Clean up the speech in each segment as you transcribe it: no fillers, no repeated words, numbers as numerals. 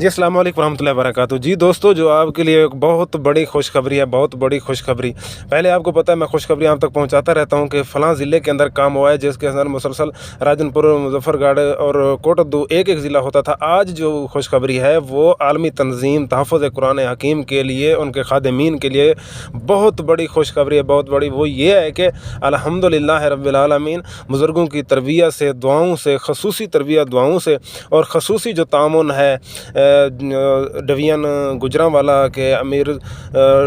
जी, अस्सलाम वालेकुम रहमतुल्लाहि व बरकातहू। जी दोस्तों, जो आपके लिए एक बहुत बड़ी खुशखबरी है, बहुत बड़ी खुशखबरी। पहले आपको पता है मैं खुशखबरी आप तक पहुंचाता रहता हूं कि फ़लाँ ज़िले के अंदर काम हुआ है, जिसके अंदर मुसलसल राजनपुर, मुज़फ़्फ़रगढ़ और कोटद्दू एक-एक ज़िला होता था। आज जो खुशखबरी है वो आलमी तंज़ीम तहफ़्फ़ुज़ कुरान हकीम के लिए, उनके ख़ादिमीन के लिए बहुत बड़ी खुशखबरी है, बहुत बड़ी। वो ये है कि अल्हम्दुलिल्लाह रब्बिल आलमीन, बुज़ुर्गों की तरबियत से, दुआओं से, ख़ुसूसी तरबियत दुआओं से और ख़ुसूसी जो तामुन है डिवीज़न गुजरांवाला के अमीर,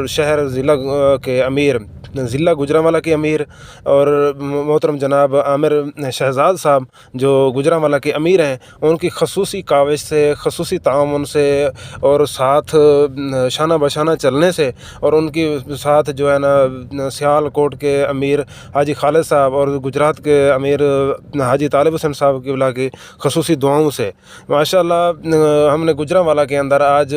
शहर ज़िला के अमीर, ज़िला गुजरांवाला के अमीर और मोहतरम जनाब आमिर शहज़ाद साहब जो गुजरांवाला के अमीर हैं, उनकी ख़ुसूसी काविश से, ख़ुसूसी ताउन से और साथ शाना बशाना चलने से, और उनके साथ जो है ना सियालकोट के अमीर हाजी खालिद साहब और गुजरात के अमीर हाजी तालिब हुसैन साहब क़िबला की ख़ुसूसी दुआओं से माशाअल्लाह हमने गुजरांवाला के अंदर आज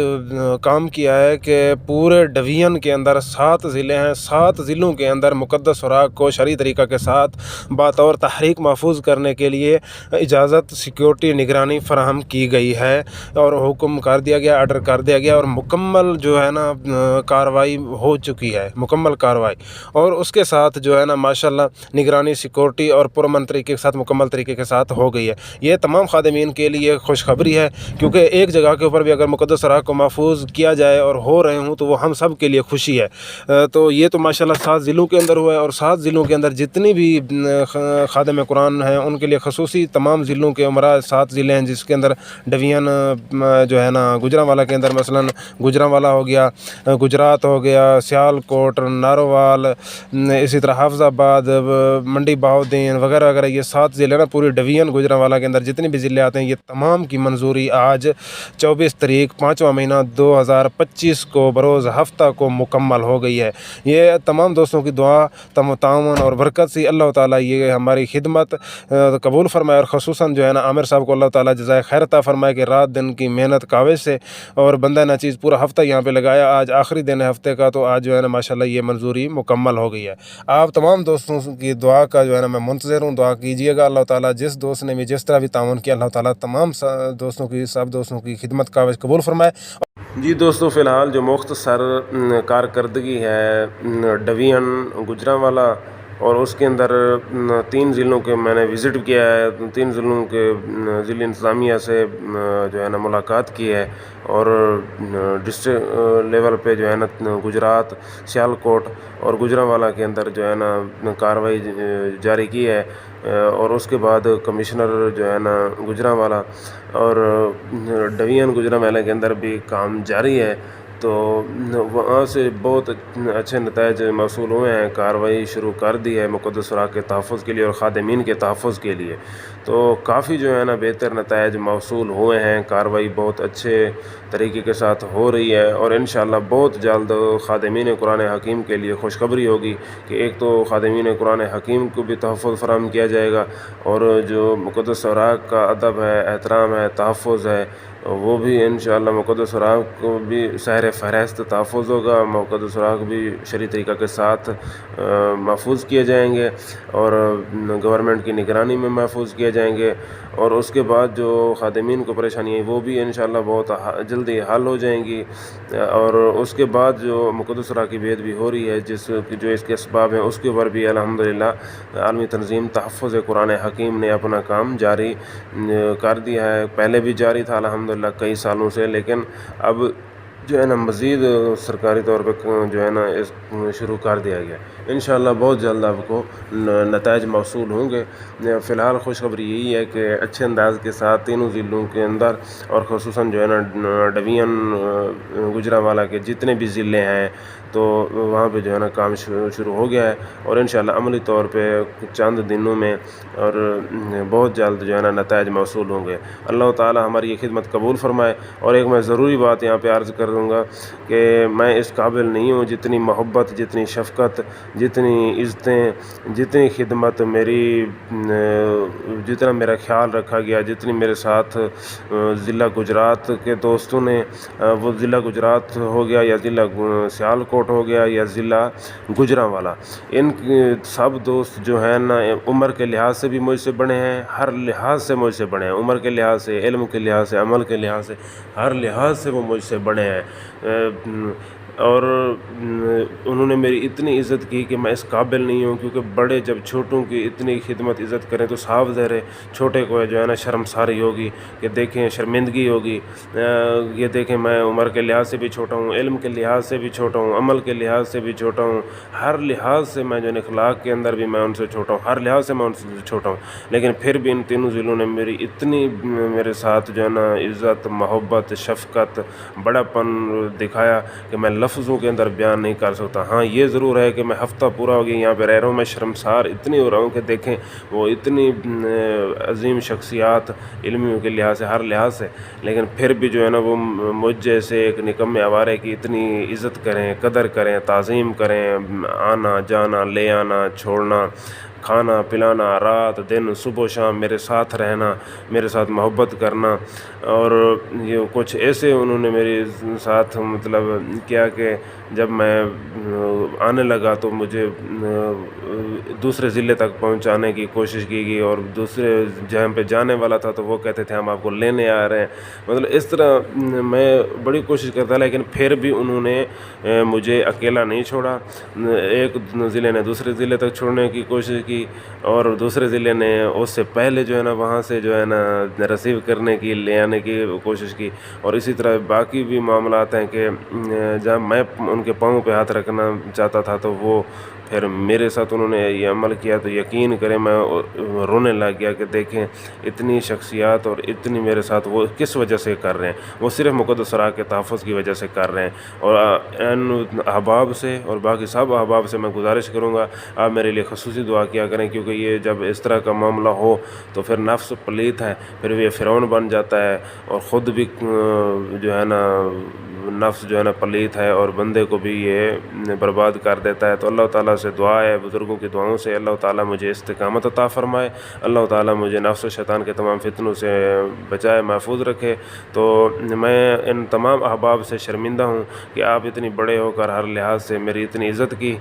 काम किया है कि पूरे डिवीज़न के अंदर 7 ज़िले हैं। 7 ज़िलों के अंदर मुक़द्दस सुराग को शरई तरीक़ा के साथ बतौर तहरीक महफूज करने के लिए इजाज़त, सिक्योरिटी, निगरानी फ़राहम की गई है और हुक्म कर दिया गया, आर्डर कर दिया गया और मुकम्मल जो है ना कार्रवाई हो चुकी है, मुकम्मल कार्रवाई। और उसके साथ जो है ना माशाअल्लाह निगरानी, सिक्योरिटी और पुरअमन तरीके के साथ, मुकम्मल तरीके के साथ हो गई है। ये तमाम ख़ादिमीन के लिए खुशखबरी है, क्योंकि एक जगह के ऊपर भी अगर मुक़द्दस सुराग को महफूज किया जाए और हो रहे हों तो वो हम सब के लिए खुशी है। तो ये तो माशाअल्लाह 7 ज़िलों के अंदर हुआ है, और 7 ज़िलों के अंदर जितनी भी ख़ादिम कुरान हैं उनके लिए ख़ुसूसी तमाम ज़िलों के उमरा 7 ज़िले हैं, जिसके अंदर डिवीज़न जो है ना गुजरांवाला के अंदर मसलन गुजरांवाला हो गया, गुजरात हो गया, सियालकोट, नारोवाल, इसी तरह हाफ़िज़ाबाद, मंडी बहाउद्दीन वगैरह वगैरह, ये 7 ज़िले ना पूरी डिवीज़न गुजरांवाला के अंदर जितने भी ज़िले आते हैं, ये तमाम की मंजूरी आज 24 तारीख 5वां महीना 2025 को बरोज़ हफ्ता को मुकम्मल हो गई है। ये तमाम दोस्तों की दुआ, ताउन और बरकत से अल्लाह ताला ये हमारी खिदमत कबूल फरमाए, और ख़ुसूसन जो है ना आमिर साहब को अल्लाह ताला जज़ाए खैर अता फरमाए कि रात दिन की मेहनत काविश से और बंदा नाचीज़ पूरा हफ्ता यहाँ पे लगाया। आज आखिरी दिन है हफ्ते का, तो आज जो है ना माशाअल्लाह ये मंजूरी मुकम्मल हो गई है। आप तमाम दोस्तों की दुआ का जो है ना मैं मुंतज़िर हूँ, दुआ कीजिएगा। अल्लाह ताला जिस दोस्त ने भी जिस तरह भी ताउन किया, अल्लाह ताला तमाम दोस्तों की, सब दोस्तों की खिदमत काविश कबूल फरमाए। जी दोस्तों, फ़िलहाल जो मुख्तसर कारकर्दगी है डिवीज़न गुजरांवाला और उसके अंदर 3 ज़िलों के मैंने विज़िट किया है, 3 ज़िलों के ज़िला इंतज़ामिया से जो है ना मुलाकात की है, और डिस्ट्रिक्ट लेवल पे जो है ना गुजरात, सियालकोट और गुजरांवाला के अंदर जो है ना कार्रवाई जारी की है। और उसके बाद कमिश्नर जो है ना गुजरांवाला और डिवीज़न गुजरांवाला के अंदर भी काम जारी है, तो वहाँ से बहुत अच्छे नताइज मौसूल हुए हैं। कार्रवाई शुरू कर दी है मुक़द्दस सुराग के तहफ़्फ़ुज़ के लिए और ख़ादिमीन के तहफ़्फ़ुज़ के लिए, तो काफ़ी जो है ना बेहतर नताइज मौसूल हुए हैं। कार्रवाई बहुत अच्छे तरीके के साथ हो रही है, और इंशाअल्लाह बहुत जल्द ख़ादिमीन कुरान हकीम के लिए खुशखबरी होगी कि एक तो ख़ादिमीन कुरान हकीम को भी तहफ़्फ़ुज़ फ़राहम किया जाएगा, और जो मुक़द्दस सुराग का अदब है, एहतराम है, तहफ़्फ़ुज़ है, वो भी इंशाअल्लाह मुक़द्दस सुराग को भी सहर फ़हरिस्त तहफ़्फ़ुज़ होगा। मुक़द्दस सुराग भी शरई तरीक़ा के साथ महफूज किए जाएंगे और गवर्नमेंट की निगरानी में महफूज किए जाएंगे, और उसके बाद जो ख़ादिमीन को परेशानी है वो भी इंशाअल्लाह बहुत जल्दी हल हो जाएंगी। और उसके बाद जो मुक़द्दस सुराग की बेद भी हो रही है, जो इसके असबाब हैं, उसके ऊपर भी अल्हम्दुलिल्लाह आलमी तंज़ीम तहफ़्फ़ुज़ कुरान हकीम ने अपना काम जारी कर दिया है। पहले भी जारी था अल्हम्दुलिल्लाह कई सालों से, लेकिन अब जो है ना मज़ीद सरकारी तौर पे जो है ना इस शुरू कर दिया गया। इंशाअल्लाह बहुत जल्द आपको नताइज मौसूल होंगे। फ़िलहाल खुशखबरी यही है कि अच्छे अंदाज़ के साथ तीनों ज़िलों के अंदर, और ख़ुसूसन जो है ना डिवीज़न गुजरांवाला के जितने भी ज़िले हैं, तो वहाँ पे जो है ना काम शुरू हो गया है, और इंशाअल्लाह अमली तौर पे चंद दिनों में और बहुत जल्द जो है ना नताइज मौसूल होंगे। अल्लाह ताला हमारी ये खिदमत कबूल फरमाए। और एक मैं ज़रूरी बात यहाँ पे अर्ज़ कर سکوں گا کہ میں اس قابل نہیں ہوں، جتنی محبت، جتنی شفقت، جتنی عزتیں، جتنی خدمت میری، جتنا میرا خیال رکھا گیا، جتنی میرے ساتھ ضلع گجرات کے دوستوں نے، وہ ضلع گجرات ہو گیا یا ضلع سیالکوٹ ہو گیا یا ضلع گجرانوالا، ان سب دوست جو ہیں نا عمر کے لحاظ سے بھی مجھ سے بڑے ہیں، ہر لحاظ سے مجھ سے بڑے ہیں، عمر کے لحاظ سے، علم کے لحاظ سے، عمل کے لحاظ سے، ہر لحاظ سے وہ مجھ سے بڑے ہیں، اور انہوں نے میری اتنی عزت کی کہ میں اس قابل نہیں ہوں، کیونکہ بڑے جب چھوٹوں کی اتنی خدمت عزت کریں تو صاف ظاہر ہے چھوٹے کو جو ہے نا شرمساری ہوگی، کہ دیکھیں شرمندگی ہوگی، یہ دیکھیں میں عمر کے لحاظ سے بھی چھوٹا ہوں، علم کے لحاظ سے بھی چھوٹا ہوں، عمل کے لحاظ سے بھی چھوٹا ہوں، ہر لحاظ سے میں جو ہے اخلاق کے اندر بھی میں ان سے چھوٹا ہوں، ہر لحاظ سے میں ان سے چھوٹا ہوں، لیکن پھر بھی ان تینوں ضلعوں نے میری اتنی میرے ساتھ جو ہے نا عزت، محبت، شفقت، بڑا پن دکھایا کہ میں لفظوں کے اندر بیان نہیں کر سکتا۔ ہاں یہ ضرور ہے کہ میں ہفتہ پورا ہو گیا یہاں پہ رہ رہا ہوں، میں شرمسار اتنی ہو رہا ہوں کہ دیکھیں وہ اتنی عظیم شخصیات، علمیوں کے لحاظ سے، ہر لحاظ سے، لیکن پھر بھی جو ہے نا وہ مجھ جیسے ایک نکمے آوارے کی اتنی عزت کریں، قدر کریں، تعظیم کریں، آنا جانا، لے آنا، چھوڑنا، کھانا پلانا، رات دن، صبح و شام میرے ساتھ رہنا، میرے ساتھ محبت کرنا، اور یہ کچھ ایسے انہوں نے میرے ساتھ مطلب کیا کہ جب میں آنے لگا تو مجھے دوسرے ضلع تک پہنچانے کی کوشش کی گئی، اور دوسرے جہاں پہ جانے والا تھا تو وہ کہتے تھے ہم آپ کو لینے آ رہے ہیں، مطلب اس طرح میں بڑی کوشش کرتا، لیکن پھر بھی انہوں نے مجھے اکیلا نہیں چھوڑا، ایک ضلع نے دوسرے ضلع تک چھوڑنے کی کوشش کی، اور دوسرے ضلع نے اس سے پہلے جو ہے نا وہاں سے جو ہے نا ریسیو کرنے کی، لے آنے کی کوشش کی، اور اسی طرح باقی بھی معاملات ہیں کہ جب میں ان کے پاؤں پہ ہاتھ رکھنا چاہتا تھا تو وہ پھر میرے ساتھ انہوں نے یہ عمل کیا، تو یقین کریں میں رونے لگ گیا کہ دیکھیں اتنی شخصیات اور اتنی میرے ساتھ وہ کس وجہ سے کر رہے ہیں، وہ صرف مقدس راہ کے تحفظ کی وجہ سے کر رہے ہیں، اور ان احباب سے اور باقی سب احباب سے میں گزارش کروں گا آپ میرے لیے خصوصی دعا کیا کریں، کیونکہ یہ جب اس طرح کا معاملہ ہو تو پھر نفس پلیت ہے، پھر یہ فرعون بن جاتا ہے، اور خود بھی جو ہے نا نفس جو ہے نا پلیت ہے، اور بندے کو بھی یہ برباد کر دیتا ہے۔ تو اللہ تعالیٰ سے دعا ہے، بزرگوں کی دعاؤں سے اللہ تعالیٰ مجھے استقامت عطا فرمائے، اللہ تعالیٰ مجھے نفس و شیطان کے تمام فتنوں سے بچائے، محفوظ رکھے۔ تو میں ان تمام احباب سے شرمندہ ہوں کہ آپ اتنی بڑے ہو کر ہر لحاظ سے میری اتنی عزت کی۔